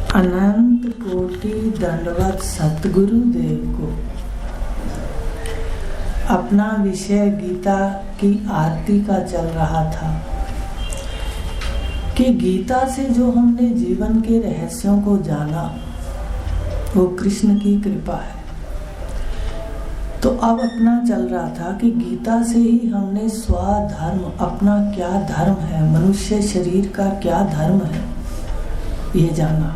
अनंत कोटि दंडवत सतगुरुदेव को। अपना विषय गीता की आरती का चल रहा था कि गीता से जो हमने जीवन के रहस्यों को जाना वो कृष्ण की कृपा है। तो अब अपना चल रहा था कि गीता से ही हमने स्वधर्म, अपना क्या धर्म है, मनुष्य शरीर का क्या धर्म है, ये जाना।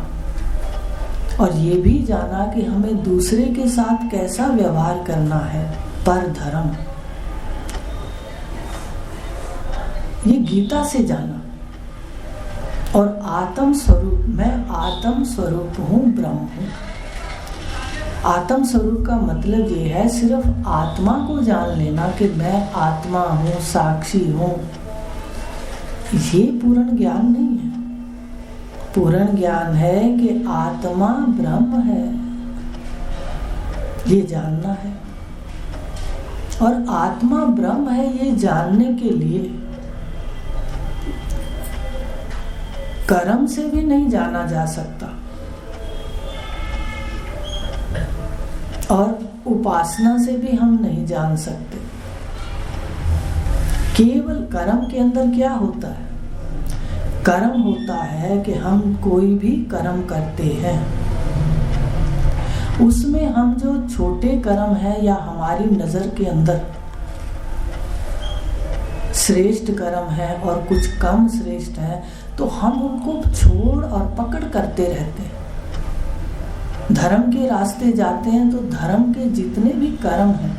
और ये भी जाना कि हमें दूसरे के साथ कैसा व्यवहार करना है, पर धर्म। ये गीता से जाना। और आत्म स्वरूप, मैं आत्म स्वरूप हूँ, ब्रह्म हूँ। आत्म स्वरूप का मतलब ये है सिर्फ आत्मा को जान लेना कि मैं आत्मा हूँ, साक्षी हूँ। ये पूर्ण ज्ञान नहीं है। पूर्ण ज्ञान है कि आत्मा ब्रह्म है, ये जानना है। और आत्मा ब्रह्म है ये जानने के लिए कर्म से भी नहीं जाना जा सकता और उपासना से भी हम नहीं जान सकते। केवल कर्म के अंदर क्या होता है? कर्म होता है कि हम कोई भी कर्म करते हैं, उसमें हम जो छोटे कर्म है या हमारी नजर के अंदर श्रेष्ठ कर्म है और कुछ कम श्रेष्ठ है, तो हम उनको छोड़ और पकड़ करते रहते हैं। धर्म के रास्ते जाते हैं तो धर्म के जितने भी कर्म हैं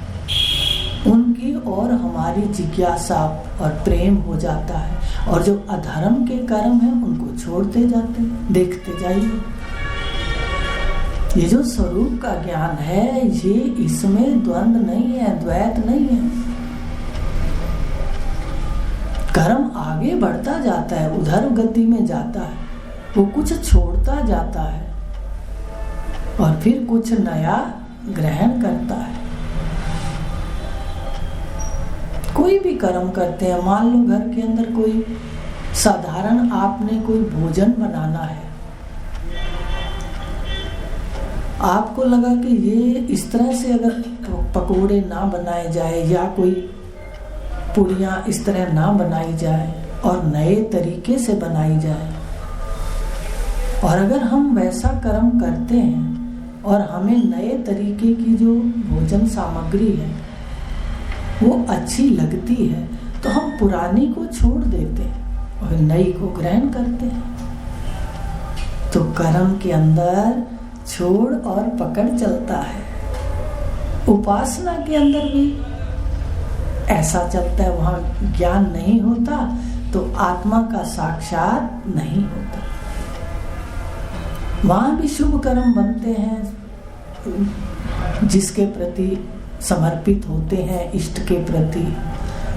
उनकी और हमारी जिज्ञासा और प्रेम हो जाता है, और जो अधर्म के कर्म हैं उनको छोड़ते जाते हैं। देखते जाइए, ये जो स्वरूप का ज्ञान है, ये इसमें द्वंद्व नहीं है, द्वैत नहीं है। कर्म आगे बढ़ता जाता है, उधर गति में जाता है, वो कुछ छोड़ता जाता है और फिर कुछ नया ग्रहण करता है। कोई भी कर्म करते हैं, मान लो घर के अंदर कोई साधारण आपने कोई भोजन बनाना है, आपको लगा कि ये इस तरह से अगर पकोड़े ना बनाए जाए या कोई पूड़ियाँ इस तरह ना बनाई जाए और नए तरीके से बनाई जाए, और अगर हम वैसा कर्म करते हैं और हमें नए तरीके की जो भोजन सामग्री है वो अच्छी लगती है, तो हम पुरानी को छोड़ देते हैं और नई को ग्रहण करते हैं। तो कर्म के अंदर छोड़ और पकड़ चलता है। उपासना के अंदर भी ऐसा चलता है। वहां ज्ञान नहीं होता तो आत्मा का साक्षात नहीं होता। वहां भी शुभ कर्म बनते हैं, जिसके प्रति समर्पित होते हैं, इष्ट के प्रति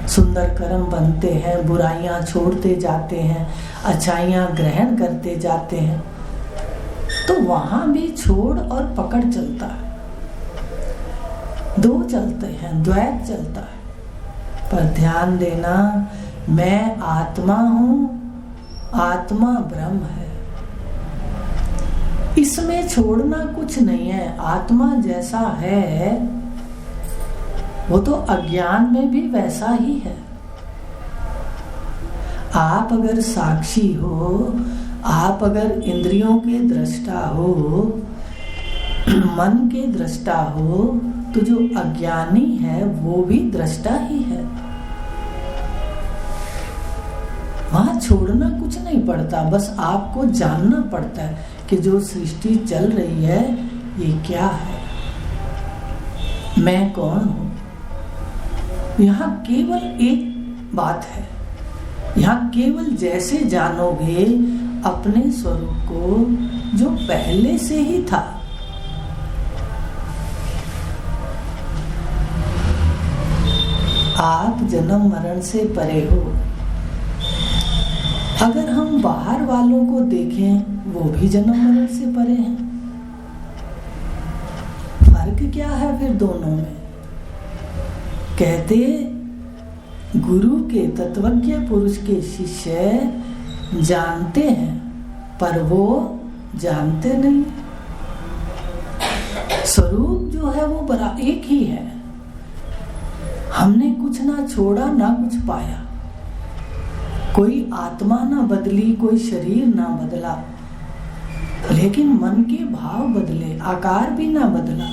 सुंदर कर्म बनते हैं, बुराइयां छोड़ते जाते हैं, अच्छाइयां ग्रहण करते जाते हैं। तो वहां भी छोड़ और पकड़ चलता है, दो चलते हैं, द्वैत चलता है। पर ध्यान देना, मैं आत्मा हूं, आत्मा ब्रह्म है, इसमें छोड़ना कुछ नहीं है। आत्मा जैसा है वो तो अज्ञान में भी वैसा ही है। आप अगर साक्षी हो, आप अगर इंद्रियों के दृष्टा हो, मन के दृष्टा हो, तो जो अज्ञानी है वो भी दृष्टा ही है। वहां छोड़ना कुछ नहीं पड़ता, बस आपको जानना पड़ता है कि जो सृष्टि चल रही है ये क्या है, मैं कौन हूं। यहाँ केवल एक बात है, यहाँ केवल जैसे जानोगे अपने स्वरूप को जो पहले से ही था। आप जन्म मरण से परे हो। अगर हम बाहर वालों को देखें, वो भी जन्म मरण से परे हैं। फर्क क्या है फिर दोनों में? कहते गुरु के, तत्वज्ञ पुरुष के शिष्य जानते हैं, पर वो जानते नहीं। स्वरूप जो है वो बड़ा एक ही है। हमने कुछ ना छोड़ा ना कुछ पाया, कोई आत्मा ना बदली, कोई शरीर ना बदला, लेकिन मन के भाव बदले, आकार भी ना बदला।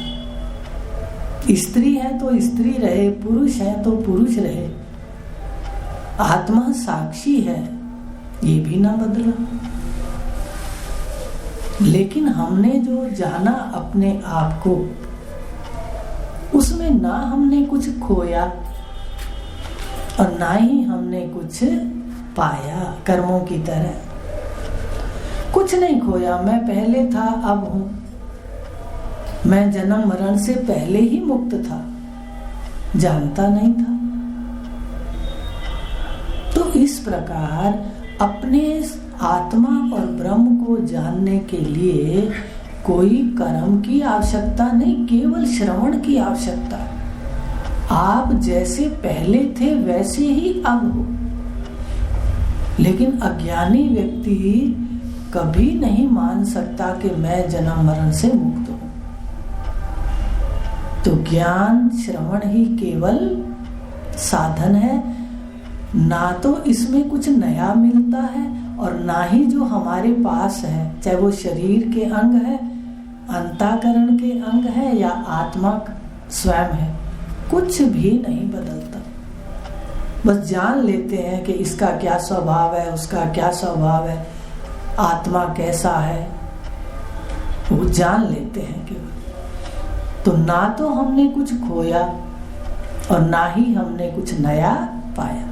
स्त्री है तो स्त्री रहे, पुरुष है तो पुरुष रहे, आत्मा साक्षी है, ये भी ना बदला। लेकिन हमने जो जाना अपने आप को, उसमें ना हमने कुछ खोया और ना ही हमने कुछ पाया। कर्मों की तरह कुछ नहीं खोया। मैं पहले था, अब हूं। मैं जन्म मरण से पहले ही मुक्त था, जानता नहीं था। तो इस प्रकार अपने आत्मा और ब्रह्म को जानने के लिए कोई कर्म की आवश्यकता नहीं, केवल श्रवण की आवश्यकता। आप जैसे पहले थे वैसे ही अब हो। लेकिन अज्ञानी व्यक्ति कभी नहीं मान सकता कि मैं जन्म मरण से मुक्त हूं। तो ज्ञान श्रवण ही केवल साधन है। ना तो इसमें कुछ नया मिलता है और ना ही जो हमारे पास है, चाहे वो शरीर के अंग है, अंतःकरण के अंग है या आत्मा स्वयं है, कुछ भी नहीं बदलता। बस जान लेते हैं कि इसका क्या स्वभाव है, उसका क्या स्वभाव है, आत्मा कैसा है, वो जान लेते हैं केवल। तो ना तो हमने कुछ खोया और ना ही हमने कुछ नया पाया।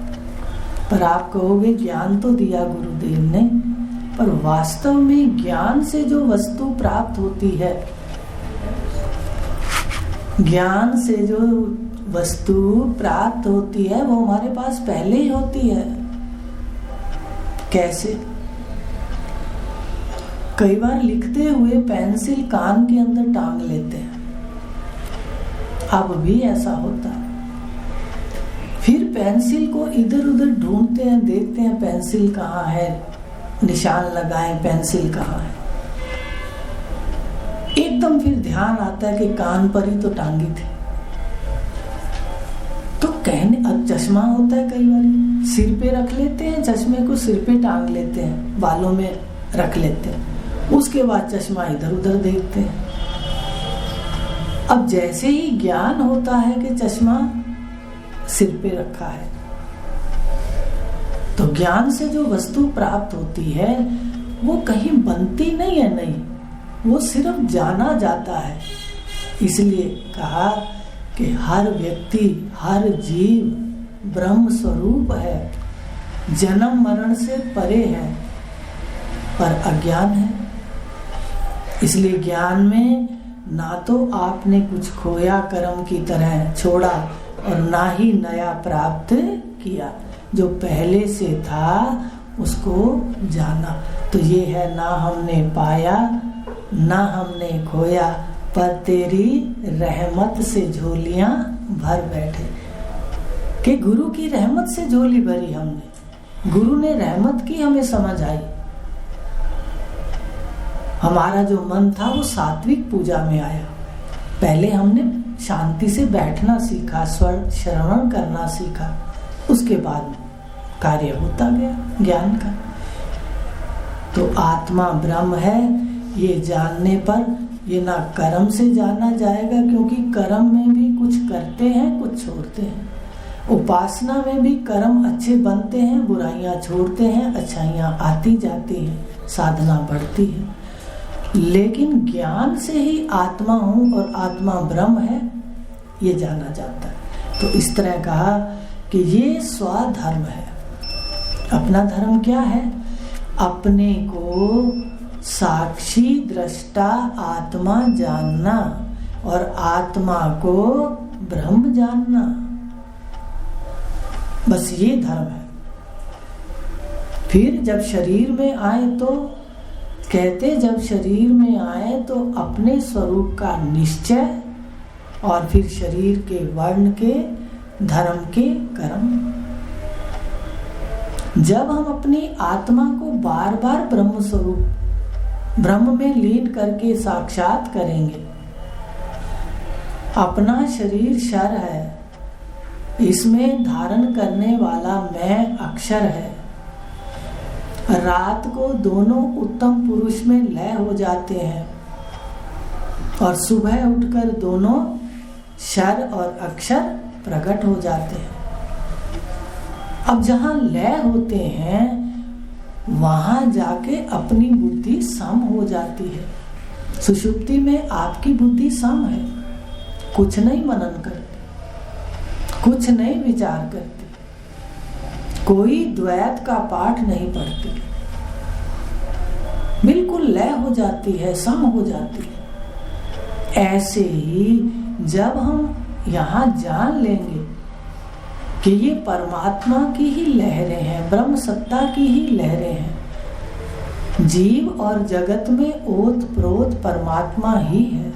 पर आप कहोगे ज्ञान तो दिया गुरुदेव ने, पर वास्तव में ज्ञान से जो वस्तु प्राप्त होती है, ज्ञान से जो वस्तु प्राप्त होती है वो हमारे पास पहले ही होती है। कैसे? कई बार लिखते हुए पेंसिल कान के अंदर टांग लेते हैं, अब भी ऐसा होता है। फिर पेंसिल को इधर उधर ढूंढते हैं, देखते हैं पेंसिल कहाँ है, निशान लगाएं पेंसिल कहाँ है। एकदम फिर ध्यान आता है कि कान पर ही तो टांगी थी। तो कहने, अब चश्मा होता है कई बार सिर पे रख लेते हैं, चश्मे को सिर पे टांग लेते हैं, बालों में रख लेते हैं, उसके बाद चश्मा इधर उधर देखते हैं। अब जैसे ही ज्ञान होता है कि चश्मा सिर पे रखा है, तो ज्ञान से जो वस्तु प्राप्त होती है वो कहीं बनती नहीं है, नहीं, वो सिर्फ जाना जाता है। इसलिए कहा कि हर व्यक्ति, हर जीव ब्रह्म स्वरूप है, जन्म मरण से परे है, पर अज्ञान है। इसलिए ज्ञान में ना तो आपने कुछ खोया कर्म की तरह छोड़ा और ना ही नया प्राप्त किया, जो पहले से था उसको जाना। तो ये है ना हमने पाया ना हमने खोया, पर तेरी रहमत से झोलियां भर बैठे। कि गुरु की रहमत से झोली भरी हमने, गुरु ने रहमत की, हमें समझ आई। हमारा जो मन था वो सात्विक पूजा में आया। पहले हमने शांति से बैठना सीखा, श्रवण करना सीखा, उसके बाद कार्य होता गया ज्ञान का। तो आत्मा ब्रह्म है, ये जानने पर ये ना कर्म से जाना जाएगा, क्योंकि कर्म में भी कुछ करते हैं कुछ छोड़ते हैं। उपासना में भी कर्म अच्छे बनते हैं, बुराइयां छोड़ते हैं, अच्छाइयां आती जाती हैं, साधना बढ़ती है। लेकिन ज्ञान से ही आत्मा हूं और आत्मा ब्रह्म है, ये जाना जाता है। तो इस तरह कहा कि ये स्वधर्म है। अपना धर्म क्या है? अपने को साक्षी दृष्टा आत्मा जानना और आत्मा को ब्रह्म जानना, बस ये धर्म है। फिर जब शरीर में आए तो कहते, जब शरीर में आए तो अपने स्वरूप का निश्चय और फिर शरीर के वर्ण के धर्म के कर्म। जब हम अपनी आत्मा को बार बार ब्रह्म स्वरूप ब्रह्म में लीन करके साक्षात करेंगे। अपना शरीर क्षर है, इसमें धारण करने वाला मैं अक्षर है। रात को दोनों उत्तम पुरुष में लय हो जाते हैं और सुबह उठकर दोनों क्षर और अक्षर प्रकट हो जाते हैं। अब जहां लय होते हैं वहां जाके अपनी बुद्धि सम हो जाती है। सुषुप्ति में आपकी बुद्धि सम है, कुछ नहीं मनन करती, कुछ नहीं विचार करती, कोई द्वैत का पाठ नहीं पढ़ती, बिल्कुल लय हो जाती है, सम हो जाती है। ऐसे ही जब हम यहाँ जान लेंगे कि ये परमात्मा की ही लहरें हैं, ब्रह्म सत्ता की ही लहरें हैं, जीव और जगत में ओत प्रोत परमात्मा ही है।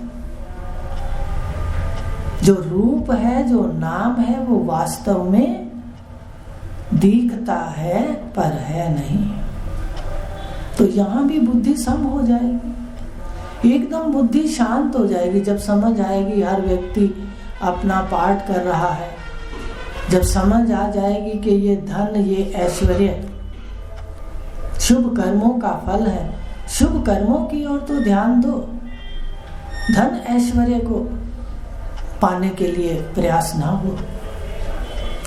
जो रूप है, जो नाम है, वो वास्तव में दिखता है पर है नहीं। तो यहाँ भी बुद्धि सम हो जाएगी, एकदम बुद्धि शांत हो जाएगी जब समझ आएगी हर व्यक्ति अपना पाठ कर रहा है, जब समझ आ जाएगी कि ये धन, ये ऐश्वर्य शुभ कर्मों का फल है। शुभ कर्मों की ओर तो ध्यान दो, धन ऐश्वर्य को पाने के लिए प्रयास ना हो,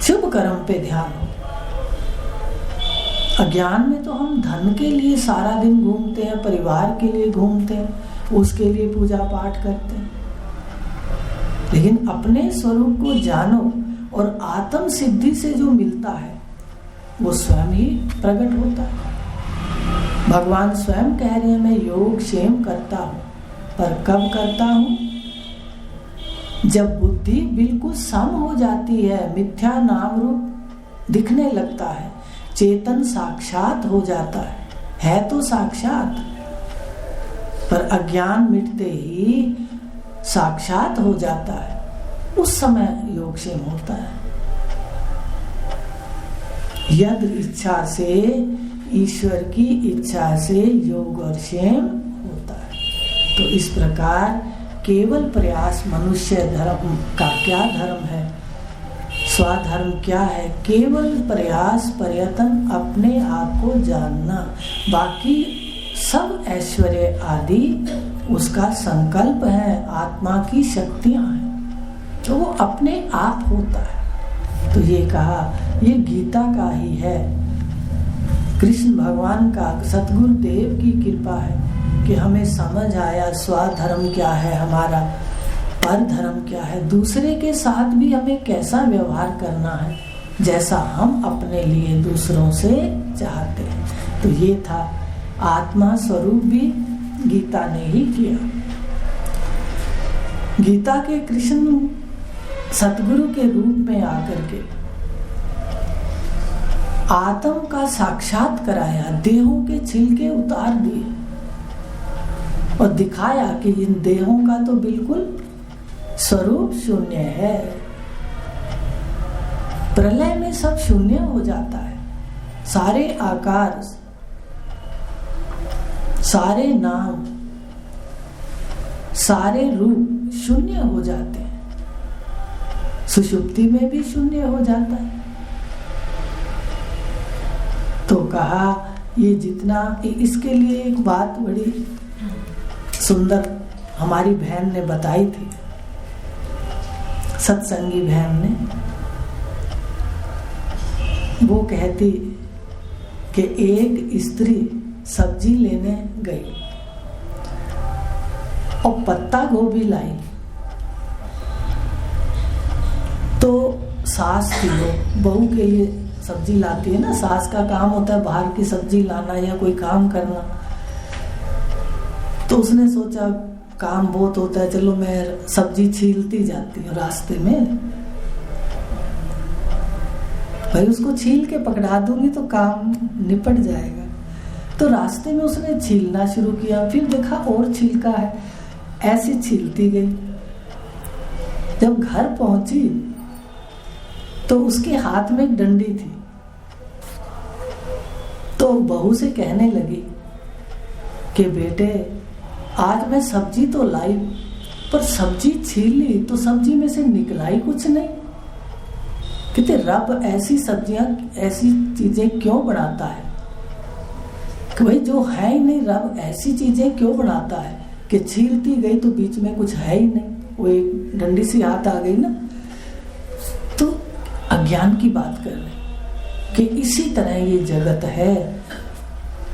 शुभ कर्म पे ध्यान हो। अज्ञान में तो हम धन के लिए सारा दिन घूमते हैं, परिवार के लिए घूमते हैं, उसके लिए पूजा पाठ करते हैं। लेकिन अपने स्वरूप को जानो और आत्म सिद्धि से जो मिलता है वो स्वयं ही प्रकट होता है। भगवान स्वयं कह रहे हैं मैं योग क्षेम करता हूँ, पर कब करता हूँ? जब बुद्धि बिल्कुल सम हो जाती है, मिथ्या नाम रूप दिखने लगता है, चेतन साक्षात हो जाता है तो साक्षात, पर अज्ञान मिटते ही साक्षात हो जाता है, उस समय योगक्षेम होता है। यद इच्छा से, ईश्वर की इच्छा से योग और क्षेम होता है। तो इस प्रकार केवल प्रयास, मनुष्य धर्म का क्या धर्म है, स्वधर्म क्या है? केवल प्रयास, प्रयत्न, अपने आप को जानना। बाकी सब ऐश्वर्य आदि उसका संकल्प है, आत्मा की शक्तियां हैं, तो वो अपने आप होता है। तो ये कहा, ये गीता का ही है, कृष्ण भगवान का, सतगुरु देव की कृपा है कि हमें समझ आया स्वधर्म क्या है हमारा, पर धर्म क्या है, दूसरे के साथ भी हमें कैसा व्यवहार करना है जैसा हम अपने लिए दूसरों से चाहते हैं। तो ये था आत्मा स्वरूप भी गीता ने ही किया। गीता के कृष्ण सतगुरु के रूप में आकर के आत्म का साक्षात कराया, देहों के छिलके उतार दिए और दिखाया कि इन देहों का तो बिल्कुल स्वरूप शून्य है। प्रलय में सब शून्य हो जाता है, सारे आकार, सारे नाम, सारे रूप शून्य हो जाते हैं। सुषुप्ति में भी शून्य हो जाता है। तो कहा ये जितना, इसके लिए एक बात बड़ी सुंदर हमारी बहन ने बताई थी, सत्संगी बहन ने। वो कहती कि एक स्त्री सब्जी लेने गई और पत्ता गोभी लाई, तो सास थी, वो बहू के लिए सब्जी लाती है ना, सास का काम होता है बाहर की सब्जी लाना या कोई काम करना। तो उसने सोचा काम बहुत होता है, चलो मैं सब्जी छीलती जाती हूँ रास्ते में, भाई उसको छील के पकड़ा दूंगी तो काम निपट जाएगा। तो रास्ते में उसने छीलना शुरू किया, फिर देखा और छिलका है, ऐसी छीलती गई। जब घर पहुंची तो उसके हाथ में एक डंडी थी, तो बहू से कहने लगी कि बेटे आज मैं सब्जी तो लाई, पर सब्जी छील ली तो सब्जी में से निकला ही कुछ नहीं। कहते रब ऐसी सब्जियां, ऐसी चीजें क्यों बनाता है कि भाई जो है ही नहीं, रब ऐसी चीजें क्यों बनाता है कि छीलती गई तो बीच में कुछ है ही नहीं, वो एक डंडी सी हाथ आ गई ना। तो अज्ञान की बात कर रहे कि इसी तरह ये जगत है,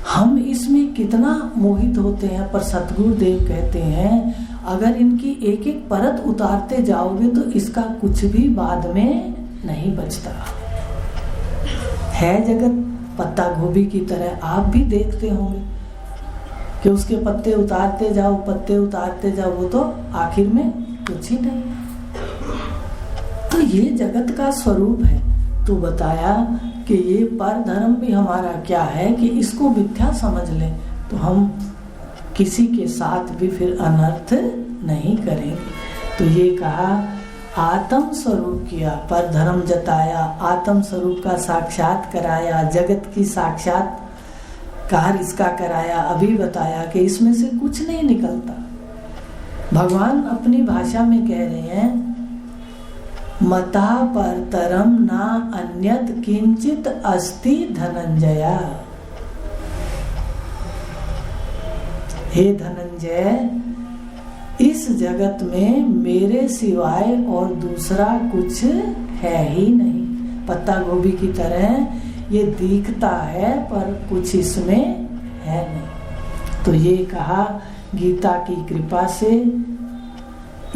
हम इसमें कितना मोहित होते हैं। पर सतगुरुदेव कहते हैं अगर इनकी एक एक परत उतारते जाओगे तो इसका कुछ भी बाद में नहीं बचता है। जगत पत्ता गोभी की तरह, आप भी देखते होंगे कि उसके पत्ते उतारते जाओ, पत्ते उतारते जाओ, वो तो आखिर में कुछ ही नहीं। तो ये जगत का स्वरूप है। तो बताया कि ये पर धर्म भी हमारा क्या है कि इसको मिथ्या समझ लें तो हम किसी के साथ भी फिर अनर्थ नहीं करेंगे। तो ये कहा आत्म स्वरूप किया, पर धर्म जताया, आत्म स्वरूप का साक्षात कराया, जगत की साक्षात्कार इसका कराया। अभी बताया कि इसमें से कुछ नहीं निकलता। भगवान अपनी भाषा में कह रहे हैं मता परतरम ना अन्यत किंचित अस्ति धनंजया। हे धनंजय, इस जगत में मेरे सिवाय और दूसरा कुछ है ही नहीं। पत्ता गोभी की तरह ये दिखता है पर कुछ इसमें है नहीं। तो ये कहा गीता की कृपा से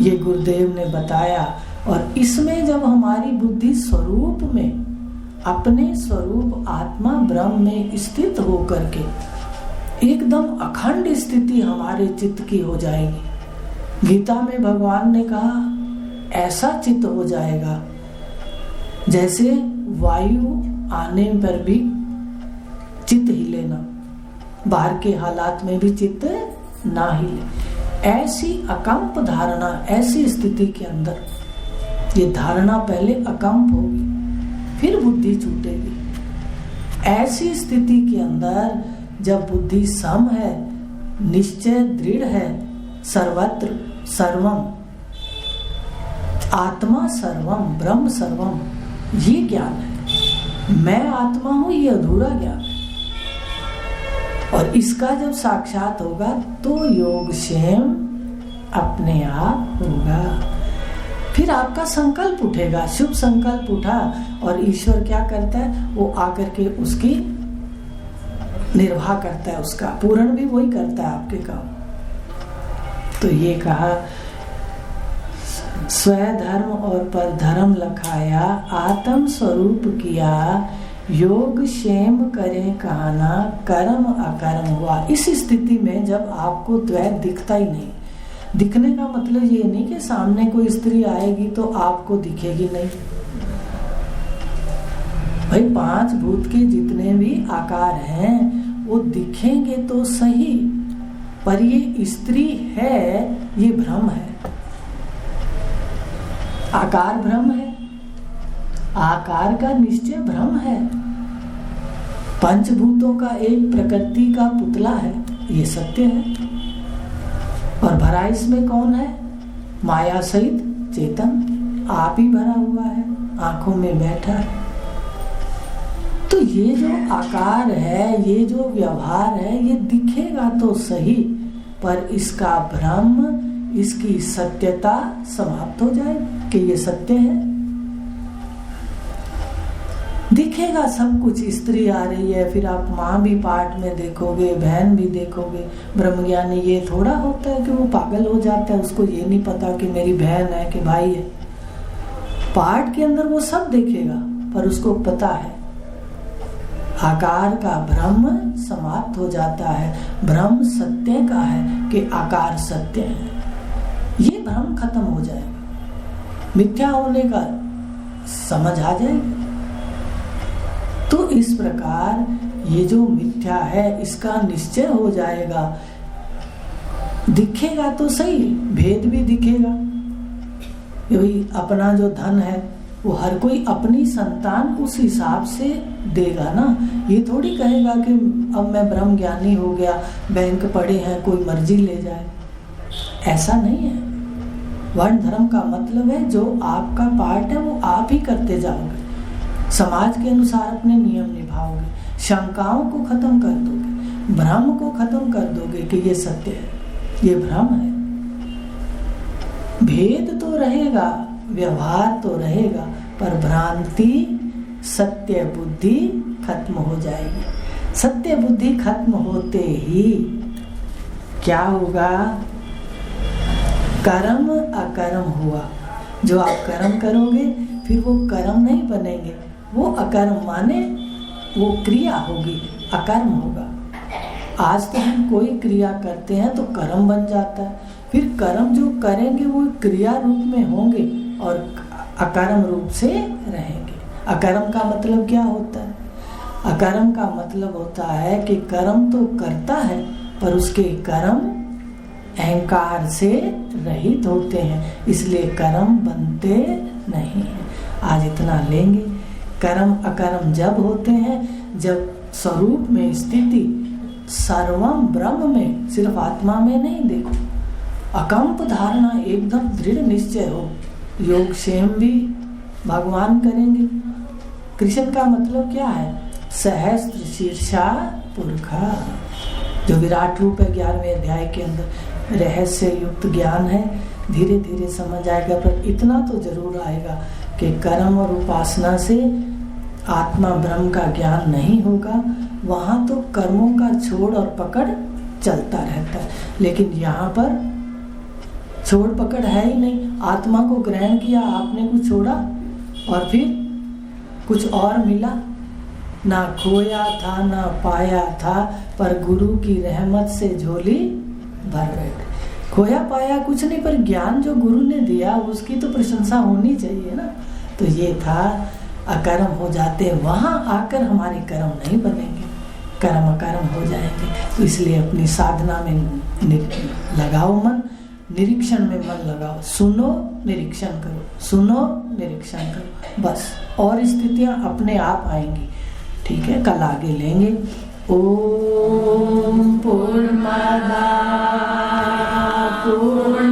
ये गुरुदेव ने बताया। और इसमें जब हमारी बुद्धि स्वरूप में, अपने स्वरूप आत्मा ब्रह्म में स्थित होकर के एकदम अखंड स्थिति हमारे चित्त की हो जाएगी। गीता में भगवान ने कहा ऐसा चित्त हो जाएगा जैसे वायु आने पर भी चित्त हिले ना, बाहर के हालात में भी चित्त ना हिले। ऐसी अकंप धारणा, ऐसी स्थिति के अंदर ये धारणा पहले अकंप होगी फिर बुद्धि छूटेगी। ऐसी स्थिति के अंदर जब बुद्धि सम है, निश्चय दृढ़ है, सर्वत्र सर्वम, आत्मा सर्वम, ब्रह्म सर्वम, ये ज्ञान है। मैं आत्मा हूं, ये अधूरा ज्ञान है। और इसका जब साक्षात होगा तो योगक्षेम अपने आप होगा। फिर आपका संकल्प उठेगा, शुभ संकल्प उठा और ईश्वर क्या करता है, वो आकर के उसकी निर्वाह करता है, उसका पूर्ण भी वही करता है आपके काम। तो ये कहा स्वधर्म और परधर्म लखाया, आत्म स्वरूप किया, योग क्षेम करे कहना, कर्म अकर्म हुआ। इस स्थिति में जब आपको द्वैत दिखता ही नहीं, दिखने का मतलब ये नहीं कि सामने कोई स्त्री आएगी तो आपको दिखेगी नहीं। भाई पांच भूत के जितने भी आकार हैं वो दिखेंगे तो सही, पर ये स्त्री है, ये भ्रम है। आकार भ्रम है, आकार का निश्चय भ्रम है। पंचभूतों का एक प्रकृति का पुतला है, ये सत्य है। और भरा इसमें कौन है, माया सहित चेतन, आप ही भरा हुआ है, आंखों में बैठा है। तो ये जो आकार है, ये जो व्यवहार है, ये दिखेगा तो सही, पर इसका भ्रम, इसकी सत्यता समाप्त हो जाए कि ये सत्य है। दिखेगा सब कुछ, स्त्री आ रही है, फिर आप माँ भी पाठ में देखोगे, बहन भी देखोगे। ब्रह्मज्ञानी ये थोड़ा होता है कि वो पागल हो जाता है, उसको ये नहीं पता कि मेरी बहन है कि भाई है। पाठ के अंदर वो सब देखेगा, पर उसको पता है आकार का भ्रम समाप्त हो जाता है। भ्रम सत्य का है कि आकार सत्य है, ये भ्रम खत्म हो जाएगा, मिथ्या होने का समझ आ जाएगी। तो इस प्रकार ये जो मिथ्या है इसका निश्चय हो जाएगा। दिखेगा तो सही, भेद भी दिखेगा। भाई अपना जो धन है वो हर कोई अपनी संतान उस हिसाब से देगा ना। ये थोड़ी कहेगा कि अब मैं ब्रह्म ज्ञानी हो गया, बैंक पढ़े हैं, कोई मर्जी ले जाए। ऐसा नहीं है। वर्ण धर्म का मतलब है जो आपका पार्ट है वो आप ही करते जाओगे, समाज के अनुसार अपने नियम निभाओगे, शंकाओं को खत्म कर दोगे, भ्रम को खत्म कर दोगे कि ये सत्य है, ये भ्रम है। भेद तो रहेगा, व्यवहार तो रहेगा, पर भ्रांति सत्य बुद्धि खत्म हो जाएगी। सत्य बुद्धि खत्म होते ही क्या होगा? कर्म अकर्म हुआ। जो आप कर्म करोगे फिर वो कर्म नहीं बनेंगे, वो अकर्म माने वो क्रिया होगी, अकर्म होगा। आज तो हम कोई क्रिया करते हैं तो कर्म बन जाता है, फिर कर्म जो करेंगे वो क्रिया रूप में होंगे और अकर्म रूप से रहेंगे। अकर्म का मतलब क्या होता है? अकर्म का मतलब होता है कि कर्म तो करता है पर उसके कर्म अहंकार से रहित होते हैं, इसलिए कर्म बनते नहीं हैं। आज इतना लेंगे। कर्म अकर्म जब होते हैं जब स्वरूप में स्थिति सर्वम ब्रह्म में, सिर्फ आत्मा में नहीं, देखो अकंप धारणा एकदम दृढ़ निश्चय हो। योग क्षेम भी भगवान करेंगे। कृष्ण का मतलब क्या है? सहस्त्र शीर्षा पुरखा, जो विराट रूप है 11वें अध्याय के अंदर रहस्य युक्त ज्ञान है। धीरे धीरे समझ आएगा, पर इतना तो जरूर आएगा कि कर्म और उपासना से आत्मा ब्रह्म का ज्ञान नहीं होगा। वहां तो कर्मों का छोड़ और पकड़ चलता रहता है, लेकिन यहाँ पर छोड़ पकड़ है ही नहीं। आत्मा को ग्रहण किया आपने, कुछ छोड़ा और फिर कुछ और मिला। ना खोया था ना पाया था, पर गुरु की रहमत से झोली भर बैठे। खोया पाया कुछ नहीं, पर ज्ञान जो गुरु ने दिया उसकी तो प्रशंसा होनी चाहिए ना। तो ये था, अकर्म हो जाते, वहां आकर हमारे कर्म नहीं बनेंगे, कर्म अकर्म हो जाएंगे। तो इसलिए अपनी साधना में लगाओ मन, निरीक्षण में मन लगाओ, सुनो निरीक्षण करो, सुनो निरीक्षण करो, बस। और स्थितियां अपने आप आएंगी। ठीक है, कल आगे लेंगे। ओम पूर्णमदः पूर्ण